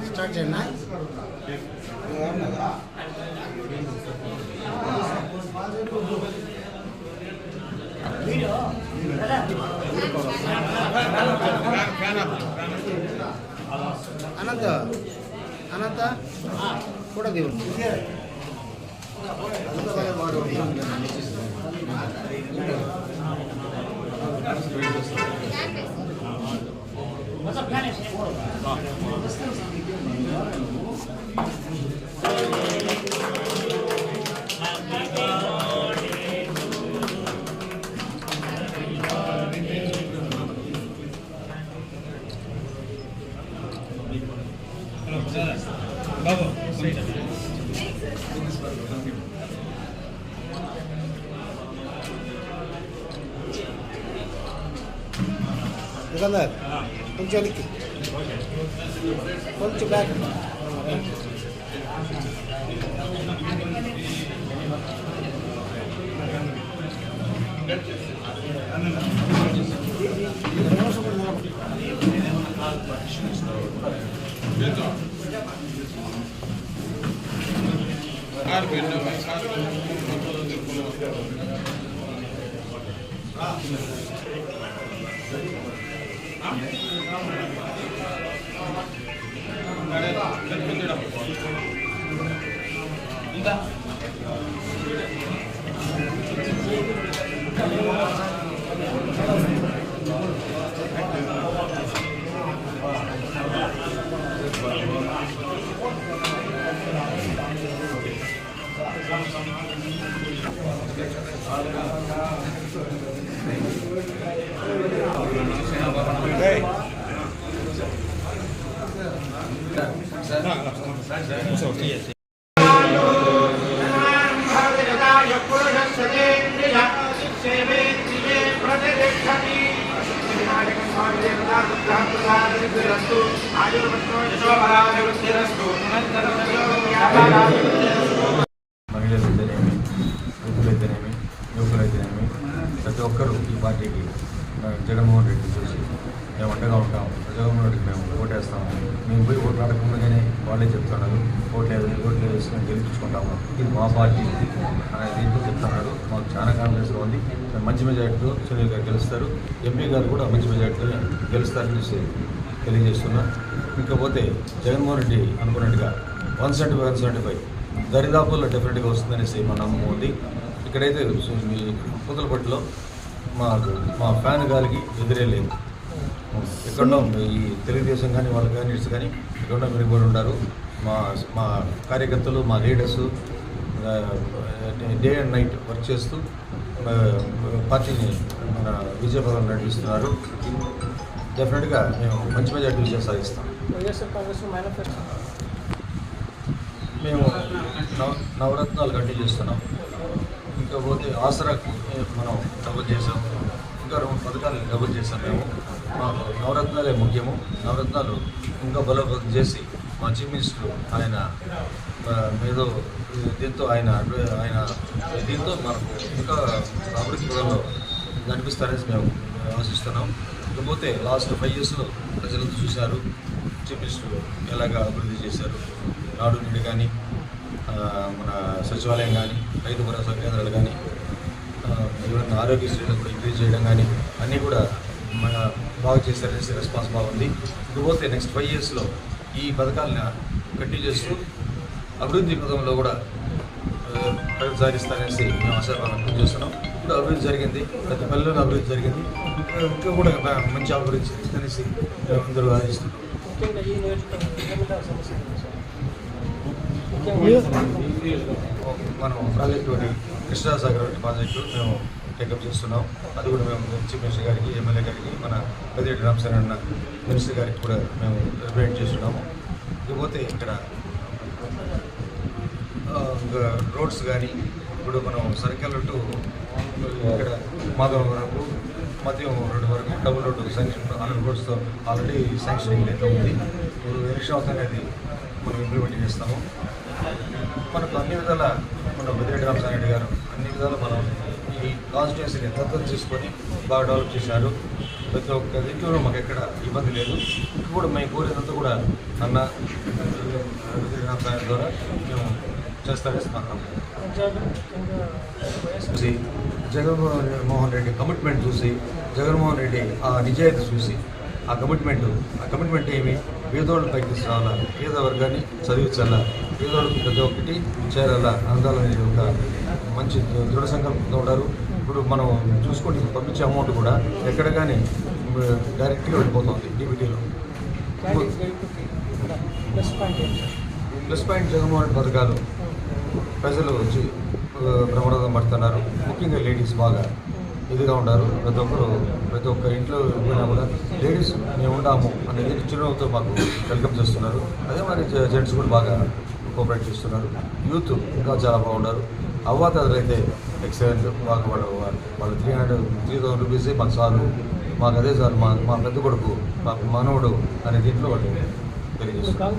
Start చేయండి. అనంత అనంత కూడా దేవుడు బాబు కొంచెం వెనక్కి కొంచెం బ్యాక్ ఇంకా మహిళలైతేనేమి వృద్ధులైతేనేమి యువకులైతేనేమి ప్రతి ఒక్కరూ ఈ పార్టీకి జగన్మోహన్ రెడ్డి చూసి మేము అండగా ఉంటాం. జగన్మోహన్ రెడ్డికి మేము ఓటేస్తాము. మేము పోయి ఓట్లు అడగకుండానే వాళ్ళే చెప్తున్నారు ఓట్లు వేసి మేము గెలిపించుకుంటాము, ఇది మా పార్టీ అనేది దీంతో చెప్తున్నాడు. మాకు చాలా కాన్ఫిడెన్స్గా ఉంది. మేము మంచి మెజార్టీతో సునీల్ గారు గెలుస్తారు, ఎంపీ గారు కూడా మంచి మెజార్టీతో గెలుస్తారని తెలియజేస్తున్నా. ఇంకపోతే జగన్మోహన్ రెడ్డి అనుకున్నట్టుగా 175 దరిదాపుల్లో డెఫినెట్గా వస్తుందనేసి మా నమ్మకం ఉంది. ఇక్కడైతే పూతలపట్టులో మా ఫ్యాన్ గారికి ఎదురే లేదు. ఎక్కడో ఈ తెలుగుదేశం కానీ వాళ్ళ క్యాండిడేట్స్ కానీ ఎక్కడో మెరుగుపడి ఉన్నారు. మా కార్యకర్తలు, మా leaders day and night work చేస్తూ పార్టీని మన విజయపథం నడిపిస్తున్నారు. డెఫినెట్గా మేము మంచి మెజార్టీ విజయం సాధిస్తాం. మేము నవరత్నాలు కంటిన్యూ చేస్తున్నాం. ఇంకా పోతే ఆసరాకు మనం డబుల్ చేసాం, ఇంకా 2 పథకాలు డబుల్ చేసాం. మేము మాకు నవరత్నాలే ముఖ్యము. నవరత్నాలు ఇంకా బలోపేతం చేసి మా చీఫ్ మినిస్టర్ ఆయన ఏదో దీంతో ఆయన దీంతో మనకు ఇంకా అభివృద్ధి పదంలో నడిపిస్తారని మేము ఆశిస్తున్నాం. ఇకపోతే లాస్ట్ 5 yearsలో ప్రజలంతా చూశారు చీఫ్ మినిస్టర్ ఎలాగా అభివృద్ధి చేశారు. నాడు నేడు కానీ, మన సచివాలయం కానీ, రైతు భరోసా కేంద్రాలు కానీ, ఆరోగ్యశ్రీలో కూడా ఇంక్రీజ్ చేయడం కానీ అన్నీ కూడా బాగా చేశారనేసి రెస్పాన్స్ బాగుంది. ఇకపోతే నెక్స్ట్ 5 yearsలో ఈ పథకాలను కంటిన్యూ చేస్తూ అభివృద్ధి పథంలో కూడా సాధిస్తారనేసి మేము ఆశాభావం చేస్తున్నాం. ఇప్పుడు అభివృద్ధి జరిగింది, ప్రతి పల్లెలో అభివృద్ధి జరిగింది, ఇంకా కూడా మంచి అభివృద్ధి అనేసి అందరూ ఆశిస్తున్నాం. మనం ప్రాజెక్టు కృష్ణాసాగర్ ప్రాజెక్టు మేము టేకప్ చేస్తున్నాం. అది కూడా మేము చీఫ్ మినిస్టర్ గారికి, ఎమ్మెల్యే గారికి, మన పెద్దిరెడ్డి రామచంద్రన్న మినిస్టర్ గారికి కూడా మేము రిప్రజెంట్ చేస్తున్నాము. ఇకపోతే ఇక్కడ రోడ్స్ కానీ ఇప్పుడు మనం సర్కిల్ టు ఇక్కడ మాధవ వరకు మధ్యం రోడ్డు వరకు double road sanction 100 crores already sanctioning అయితే ఉంది. ఇప్పుడు ఎలక్షన్ అవుతుంది, అది మనం ఇంప్లిమెంట్ చేస్తాము. మనకు అన్ని విధాల మన పెద్దిరెడ్డి రామచంద్ర గారు అన్ని విధాలు మనం ఈ కాన్స్టిట్యున్సీని దత్తత తీసుకొని బాగా డెవలప్ చేశారు. ప్రతి ఒక్క దీంట్లో మాకు ఎక్కడ ఇబ్బంది లేదు. ఇప్పుడు మేము కోరినంత కూడా అన్న పెద్దిరెడ్డి రామచంద్ర ద్వారా మేము చేస్తాం. చూసి జగన్మోహన్ రెడ్డి కమిట్మెంట్ చూసి, జగన్మోహన్ రెడ్డి ఆ నిజాయితీ చూసి, ఆ కమిట్మెంట్ ఏమి పేదోళ్ళ పైకి తీసుకురావాలా, పేద వర్గాన్ని చదివించాలా, పేదోళ్ళకి ప్రతి ఒక్కటి చేరాలా, అందాలని ఒక మంచి దృఢ సంకల్పంతో ఉన్నారు. ఇప్పుడు మనం చూసుకుంటే పంపించే అమౌంట్ కూడా ఎక్కడ కానీ డైరెక్ట్గా వెళ్ళిపోతుంది డీబీటీలో. ప్లస్ పాయింట్ జగన్మోహన్ రెడ్డి పథకాలు ప్రజలు వచ్చి ప్రమాదం పడుతున్నారు. ముఖ్యంగా లేడీస్ బాగా ఇదిగా ఉన్నారు. ప్రతి ఒక్క ఇంట్లో పోయినా కూడా లేడీస్ మేము ఉంటాము అనేది చిరునవ్వుతో మాకు వెల్కమ్ చేస్తున్నారు. అదే మరి జెంట్స్ కూడా బాగా కోఆపరేట్ చేస్తున్నారు. యూత్ ఇంకా చాలా బాగున్నారు. అవ్వాతాదులు అయితే ఎక్సలెంట్. బాగా వాళ్ళు 3,000 రూపీసే మాకు చాలు, మాకు అదే చాలు, మా పెద్ద కొడుకు మా మనవడు అనే దీంట్లో వాళ్ళు తెలియజేస్తారు.